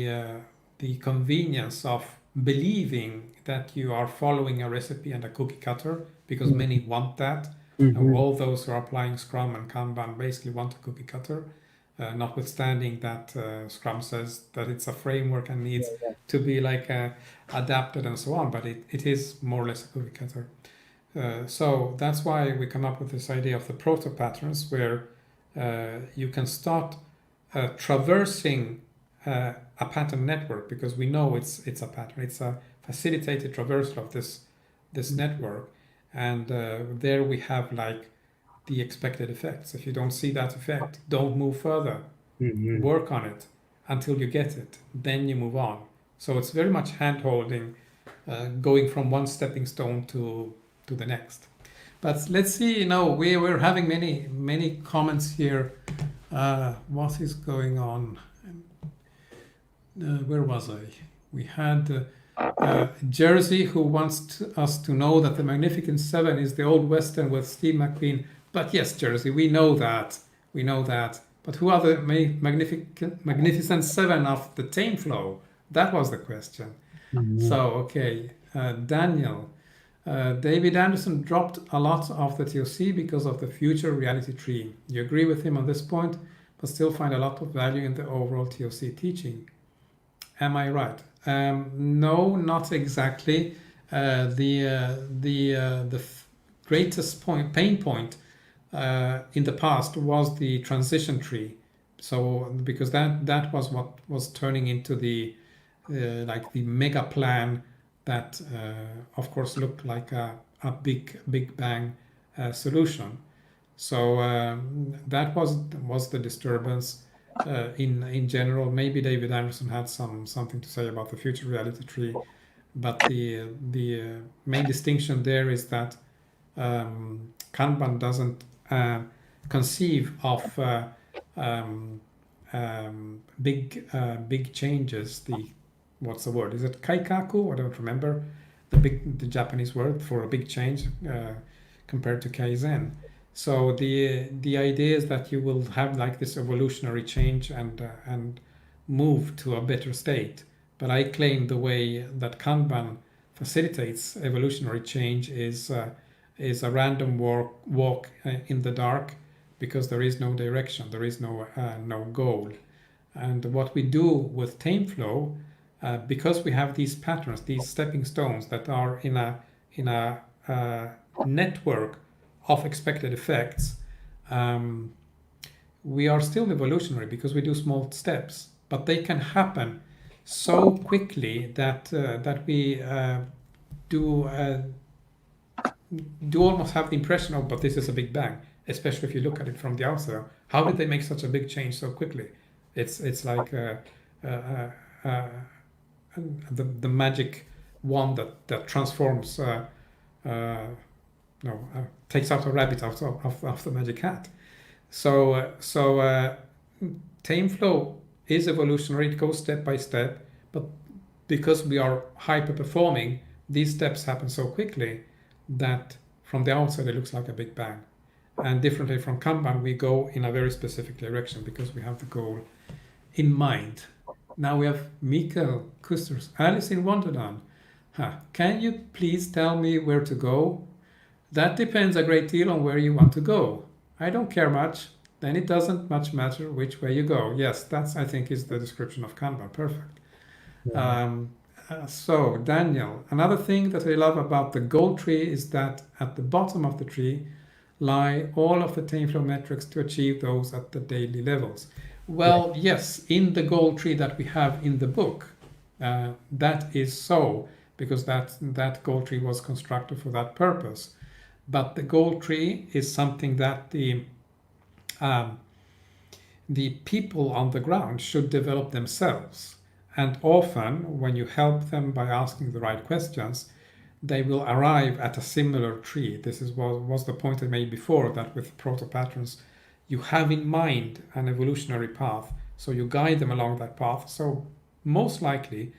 uh, the convenience of believing that you are following a recipe and a cookie cutter, because many want that. Mm-hmm. All those who are applying Scrum and Kanban basically want a cookie cutter, notwithstanding that Scrum says that it's a framework and Yeah, needs yeah. to be like adapted and so on, but it is more or less a cookie cutter. So that's why we come up with this idea of the proto patterns, where you can start traversing a pattern network, because we know it's a pattern. It's a facilitated traversal of this network, and there we have like the expected effects. If you don't see that effect, don't move further. Work on it until you get it. Then you move on. So it's very much hand holding, going from one stepping stone to the next. But let's see. We're having many comments here. What is going on? Where was I? We had Jersey, who wants us to know that the Magnificent Seven is the old Western with Steve McQueen. But yes, Jersey, we know that. We know that. But who are the Magnificent Seven of the TameFlow? That was the question. So, okay. Daniel. David Anderson dropped a lot of the TOC because of the future reality tree. You agree with him on this point, but still find a lot of value in the overall TOC teaching. Am I right? No, not exactly. The greatest pain point in the past was the transition tree. So because that was what was turning into the like the mega plan that of course looked like a big bang solution. So that was the disturbance. In general, maybe David Anderson had something to say about the future reality tree, but the main distinction there is that Kanban doesn't conceive of big changes. What's the word? Is it kaikaku? I don't remember the Japanese word for a big change compared to kaizen. So the idea is that you will have like this evolutionary change and move to a better state. But I claim the way that Kanban facilitates evolutionary change is a random walk in the dark, because there is no direction, there is no goal. And what we do with TameFlow, because we have these patterns, these stepping stones that are in a network of expected effects, we are still evolutionary because we do small steps, but they can happen so quickly that we do almost have the impression of, but this is a big bang, especially if you look at it from the outside. How did they make such a big change so quickly? It's like the magic wand that transforms. Takes out a rabbit out of the magic hat. So TameFlow is evolutionary. It goes step by step, but because we are hyper performing, these steps happen so quickly that from the outside it looks like a big bang. And differently from Kanban, we go in a very specific direction because we have the goal in mind. Now we have Mikael Kusters, Alice in Wonderland. Can you please tell me where to go? That depends a great deal on where you want to go. I don't care much. Then it doesn't much matter which way you go. Yes, that's, I think, is the description of Kanban. Perfect. Yeah. So, Daniel, another thing that I love about the goal tree is that at the bottom of the tree lie all of the TameFlow metrics to achieve those at the daily levels. Well, yes, in the goal tree that we have in the book, that is so, because that goal tree was constructed for that purpose. But the goal tree is something that the people on the ground should develop themselves. And often, when you help them by asking the right questions, they will arrive at a similar tree. This was the point I made before, that with proto patterns, you have in mind an evolutionary path, so you guide them along that path. So most likely,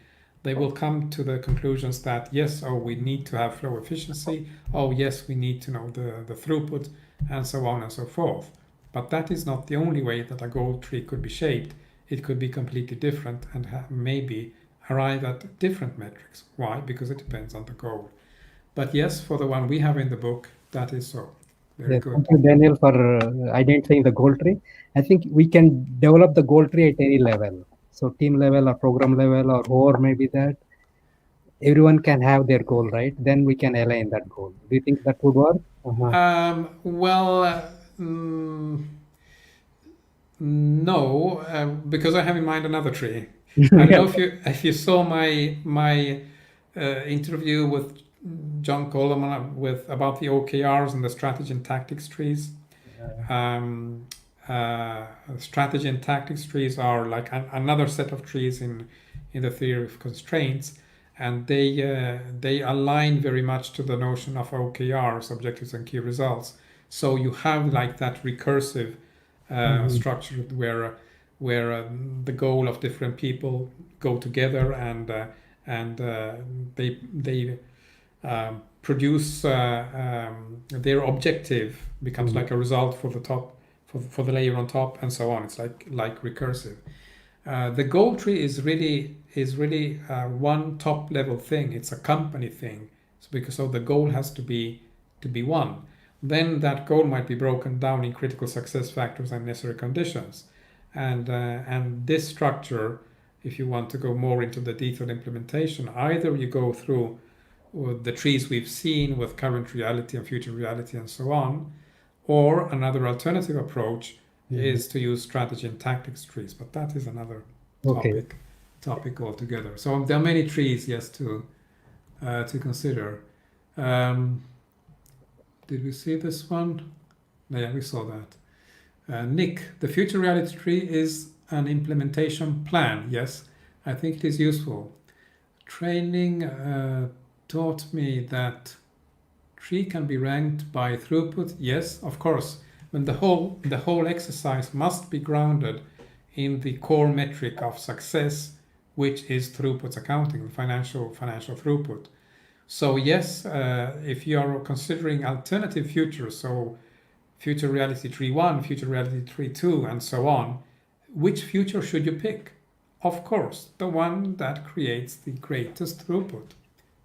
they will come to the conclusions that yes, we need to have flow efficiency. Yes, we need to know the throughput, and so on and so forth. But that is not the only way that a goal tree could be shaped. It could be completely different and maybe arrive at different metrics. Why? Because it depends on the goal. But yes, for the one we have in the book, that is so. Very good. Thank you, Daniel, for identifying the goal tree. I think we can develop the goal tree at any level. So team level or program level or whoever may be that. Everyone can have their goal, right? Then we can align that goal. Do you think that would work? Well, No, because I have in mind another tree. I don't Yeah. know if you saw my interview with John Coleman with about the OKRs and the strategy and tactics trees. Um, Strategy and tactics trees are like another set of trees in the theory of constraints, and they align very much to the notion of OKRs, objectives and key results. So you have like that recursive Mhm. structure where the goal of different people go together and they produce their objective becomes Mhm. like a result for the top for the layer on top and so on. It's like recursive. The goal tree is really one top level thing. It's a company thing. So the goal has to be one. Then that goal might be broken down in critical success factors and necessary conditions. And this structure, if you want to go more into the detailed implementation, either you go through the trees we've seen with current reality and future reality and so on, or another alternative approach Mhm. is to use strategy and tactics trees, but that is another Okay. topic altogether. So there are many trees, yes, to consider. Um, did we see this one? No, yeah, we saw that. Nick, the future reality tree is an implementation plan. Yes, I think it is useful. Training taught me that tree can be ranked by throughput. Yes, of course. When the whole exercise must be grounded in the core metric of success, which is throughput accounting, financial throughput. So yes, if you are considering alternative futures, so future reality tree 1, future reality tree 2, and so on, which future should you pick? Of course, the one that creates the greatest throughput.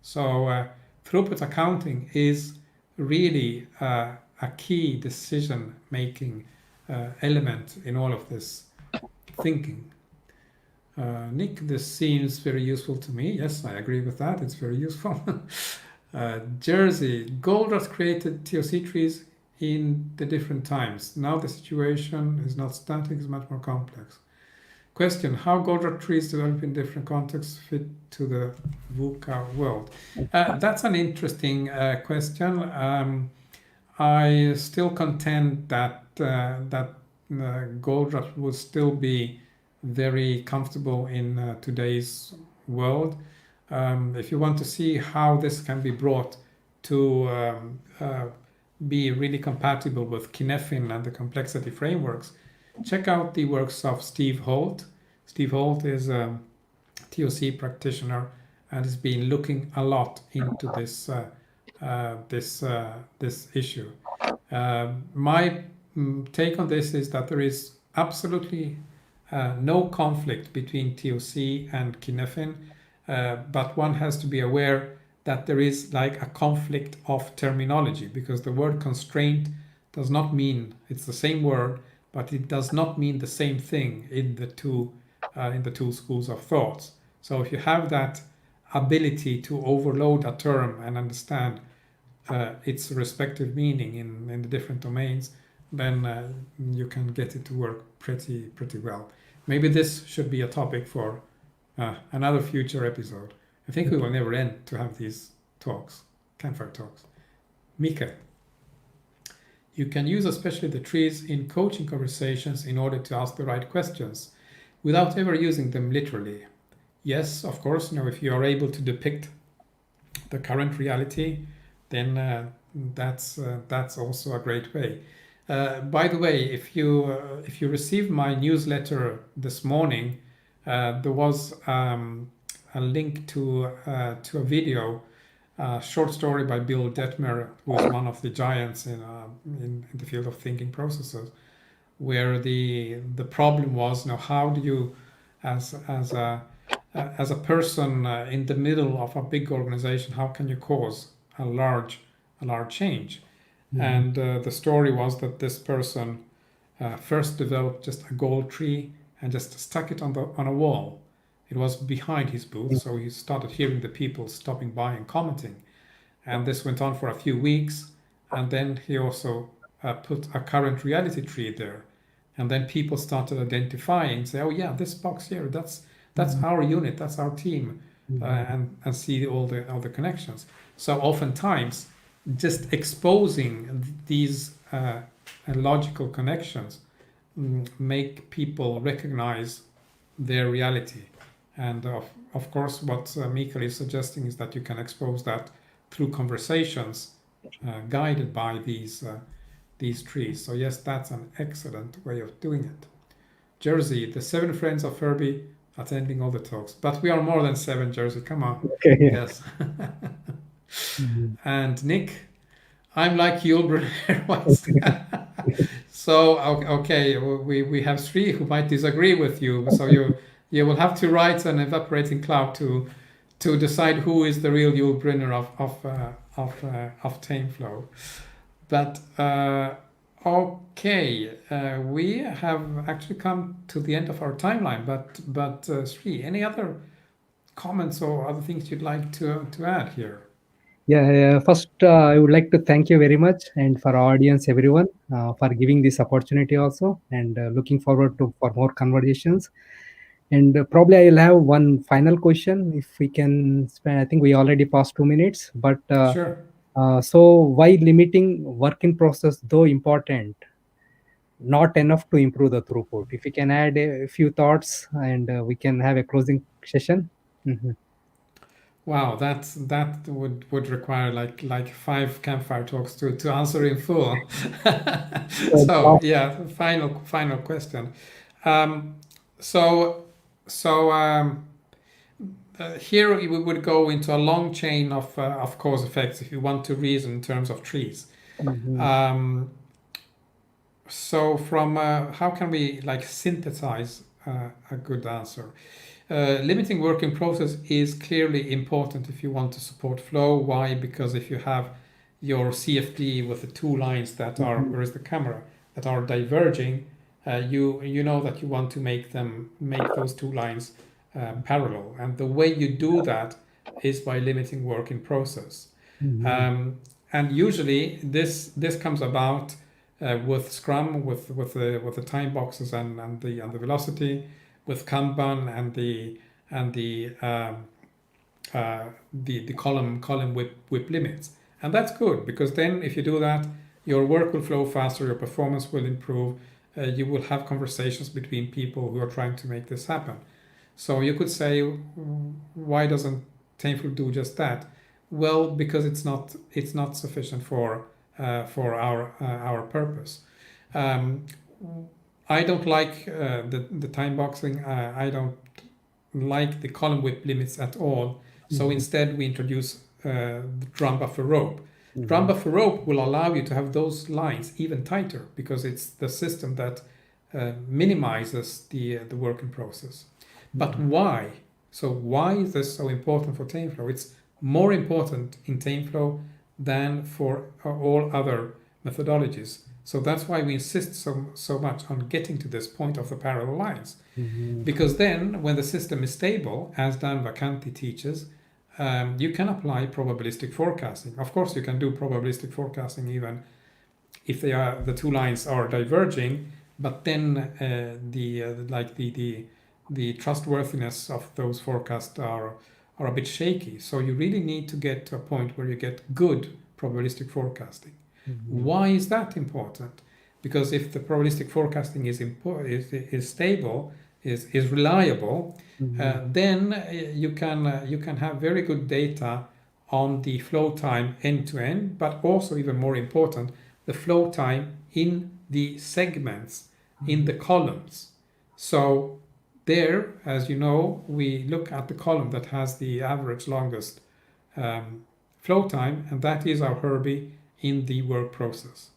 So throughput accounting is really a key decision making element in all of this thinking. Nick, this seems very useful to me. Yes, I agree with that. It's very useful. Jersey, Goldratt created TOC trees in the different times. Now the situation is not static, it's much more complex. Question, how Goldratt trees develop in different contexts fit to the VUCA world? That's an interesting question. I still contend that Goldratt will still be very comfortable in today's world. If you want to see how this can be brought to be really compatible with Kinefin and the complexity frameworks, check out the works of Steve Holt. Steve Holt is a TOC practitioner and has been looking a lot into this issue. My take on this is that there is absolutely no conflict between TOC and Kinefin, but one has to be aware that there is like a conflict of terminology because the word constraint does not mean it's the same word, but it does not mean the same thing in the two schools of thoughts. So if you have that ability to overload a term and understand its respective meaning in the different domains, then you can get it to work pretty well. Maybe this should be a topic for another future episode. I think we will never end to have these talks, campfire talks. Mika, you can use especially the trees in coaching conversations in order to ask the right questions without ever using them literally. Yes, of course, if you are able to depict the current reality, then that's also a great way. By the way, if you received my newsletter this morning, there was a link to a video, a short story by Bill Detmer, who is one of the giants in the field of thinking processes, where the problem was, how do you, as a person in the middle of a big organization, how can you cause a large change? Mhm. And the story was that this person first developed just a gold tree and just stuck it on a wall. It was behind his booth, so he started hearing the people stopping by and commenting. And this went on for a few weeks, and then he also put a current reality tree there. And then people started identifying, say, oh yeah, this box here, that's our unit, that's our team, and see all the connections. So oftentimes, just exposing these logical connections make people recognize their reality. And of course, what Mikael is suggesting is that you can expose that through conversations guided by these trees. So yes, that's an excellent way of doing it. Jersey, the 7 friends of Herbie attending all the talks. But we are more than 7, Jersey. Come on. Okay. Yeah. Yes. And Nick, I'm like Yulbrun. So okay, we have 3 who might disagree with you. So you will have to write an evaporating cloud to decide who is the real Yulbrunner of TameFlow. But okay, we have actually come to the end of our timeline. But Sri, any other comments or other things you'd like to add here? Yeah, first, I would like to thank you very much, and for our audience, everyone, for giving this opportunity also, and looking forward to for more conversations. And probably I'll have one final question, if we can spend. I think we already passed 2 minutes, but Sure. so why limiting work in process, though important, not enough to improve the throughput? If we can add a few thoughts, and we can have a closing session. Mhm. Wow, that would require like 5 campfire talks to answer in full. So So, yeah, final question. Um, so so here we would go into a long chain of cause effects if you want to reason in terms of trees. mhm, Um, so from how can we like synthesize a good answer? Limiting work in process is clearly important if you want to support flow. Why? Because if you have your CFD with the 2 lines that are, mhm, where is the camera, that are diverging, you know that you want to make those 2 lines parallel, and the way you do that is by limiting work in process. mhm, And usually this comes about with Scrum, with the time boxes and the velocity, with Kanban and the column whip limits, and that's good because then if you do that, your work will flow faster, your performance will improve. You will have conversations between people who are trying to make this happen. So you could say, why doesn't TameFlow do just that? Well, because it's not sufficient for our purpose. Um, I don't like the time boxing. I don't like the column width limits at all. So instead, we introduce the drum buffer rope. Drum buffer rope will allow you to have those lines even tighter because it's the system that minimizes the work in process. But why? So why is this so important for TameFlow? It's more important in TameFlow than for all other methodologies. So that's why we insist so much on getting to this point of the parallel lines. mhm. Because then, when the system is stable, as Dan Vacanti teaches, you can apply probabilistic forecasting. Of course, you can do probabilistic forecasting even if the 2 lines are diverging, but then the trustworthiness of those forecasts are a bit shaky. So you really need to get to a point where you get good probabilistic forecasting. Why is that important? Because if the probabilistic forecasting is stable, is reliable, then you can have very good data on the flow time end to end, but also even more important, the flow time in the segments, in the columns. So there, as you know, we look at the column that has the average longest flow time, and that is our Herbie in the work process.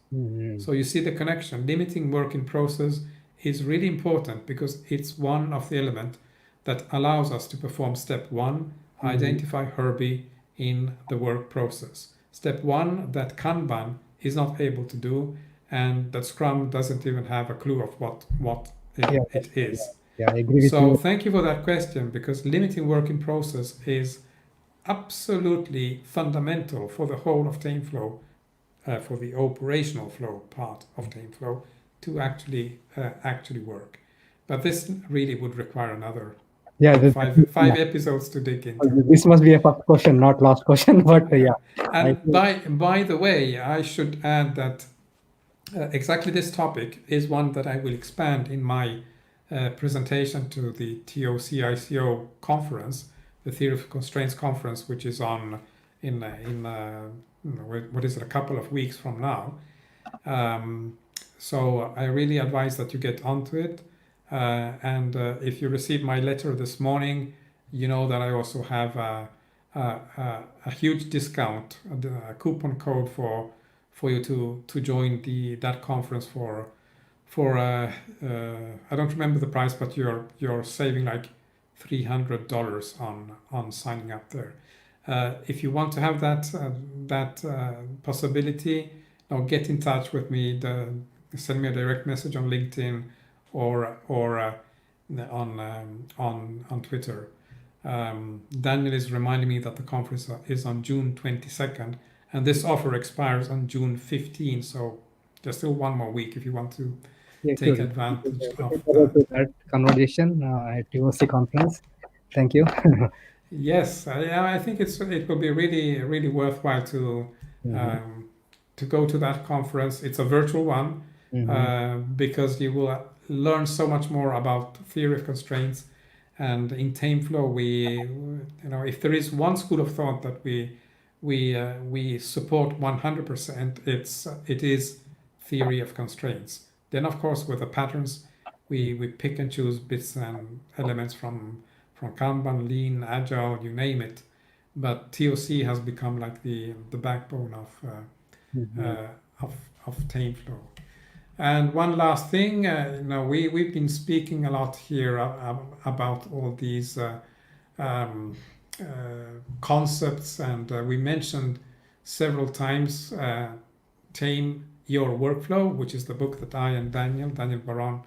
So you see the connection. Limiting work in process is really important because it's one of the elements that allows us to perform step 1, identify Herbie in the work process. Step 1 that Kanban is not able to do, and that Scrum doesn't even have a clue of what Yeah, it is. yeah, I agree with So you. thank you for that question, because limiting work in process is absolutely fundamental for the whole of TameFlow, for the operational flow part of TameFlow, to actually work. But this really would require another five episodes to dig into. This must be a first question, not last question. But yeah. And by the way, I should add that exactly this topic is one that I will expand in my presentation to the TOC-ICO conference, the Theory of Constraints conference, which is on what is it, a couple of weeks from now. So I really advise that you get onto it. And if you received my letter this morning, you know that I also have a huge discount, a coupon code for you to join that conference for I don't remember the price, but you're saving like $300 on signing up there. If you want to have that possibility, now get in touch with me. Send me a direct message on LinkedIn or on Twitter. Daniel is reminding me that the conference is on June 22nd, and this offer expires on June 15th. So there's still one more week if you want to take advantage of that conversation at TOC conference. Thank you. Yes, I think it will be really, really worthwhile to go to that conference. It's a virtual one because you will learn so much more about theory of constraints. And in TameFlow, if there is one school of thought that we support 100%, it is theory of constraints. Then, of course, with the patterns, we pick and choose bits and elements from Kanban, Lean, Agile, you name it. But TOC has become like the backbone of TameFlow. And one last thing, we've been speaking a lot here about all these concepts, and we mentioned several times Tame Your Workflow, which is the book that I and Daniel Baron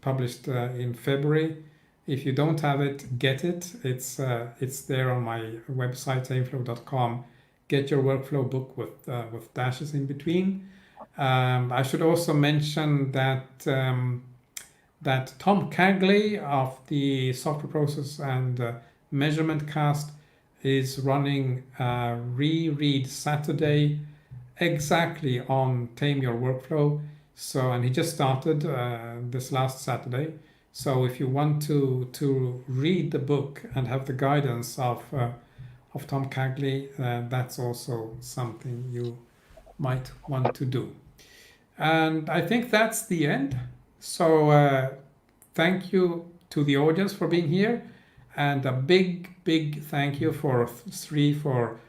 published in February. If you don't have it, get it. It's there on my website, tameflow.com. Get Your Workflow book with dashes in between. I should also mention that Tom Cagley of the Software Process and Measurement Cast is running a reread Saturday exactly on Tame Your Workflow. And he just started this last Saturday. So if you want to read the book and have the guidance of Tom Cagley, that's also something you might want to do. And I think that's the end. So thank you to the audience for being here, and a big thank you for Sri for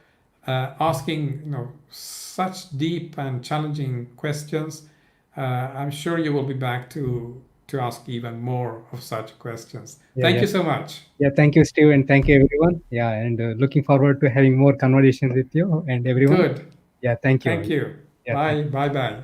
asking such deep and challenging questions. I'm sure you will be back to ask even more of such questions. Thank you so much. Yeah, thank you, Steve, and thank you, everyone. Yeah, and looking forward to having more conversations with you and everyone. Good. Yeah, thank you. Thank you. Yeah, bye. Bye.